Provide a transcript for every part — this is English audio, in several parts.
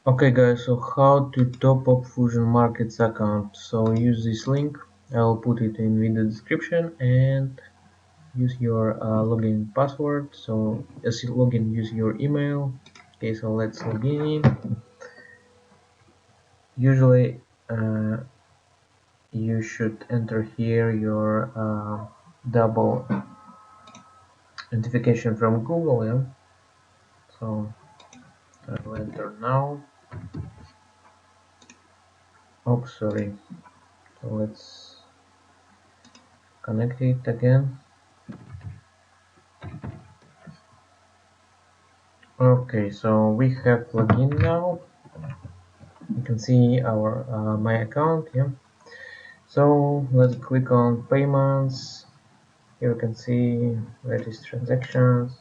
Okay guys, so how to top up Fusion Markets account. So use this link, I'll put it in video description, and use your login password. So as you login, use your email. Okay, so let's log in. Usually you should enter here your double identification from Google, yeah. So I'll enter now. Oh, sorry. So let's connect it again. Okay, so we have login now. You can see our my account, yeah. So let's click on payments. Here you can see latest transactions.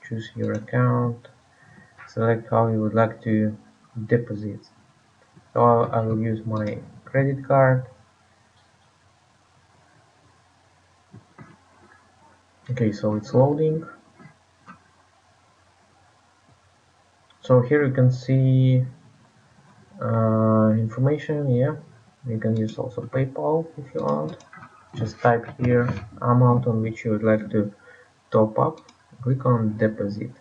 Choose your account. Select how you would like to deposit. So I will use my credit card. Okay, so it's loading. So here you can see information. Yeah, you can use also PayPal if you want. Just type here amount on which you would like to top up. Click on deposit.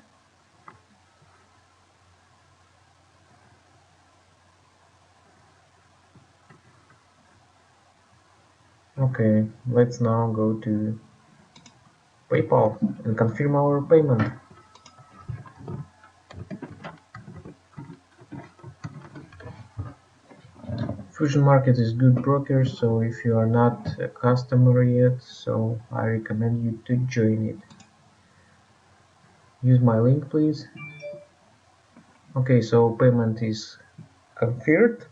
Okay, let's now go to PayPal and confirm our payment. Fusion Market is good broker, so if you are not a customer yet, so I recommend you to join it. Use my link, please. Okay, so payment is confirmed.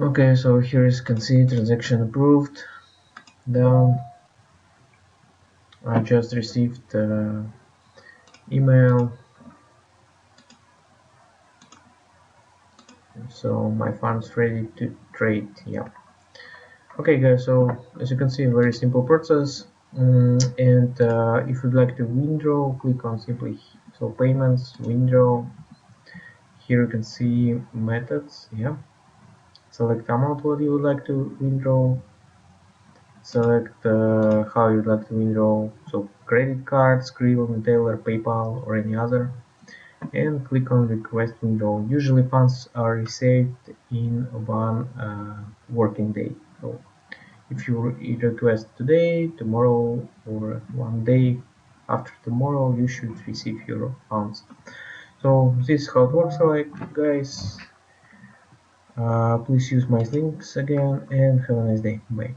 Okay, so here is can see transaction approved. Down. I just received email. So my funds ready to trade. Yeah. Okay guys, so as you can see, very simple process. And if you'd like to withdraw, click on simply so payments, withdraw. Here you can see methods. Yeah, select amount what you would like to withdraw, select how you'd like to withdraw, so credit card, Skrill, retailer, PayPal, or any other, and click on request withdraw. Usually funds are received in one working day. So if you request today, tomorrow, or one day after tomorrow, you should receive your funds. So this is how it works, like guys. Please use my links again and have a nice day. Bye.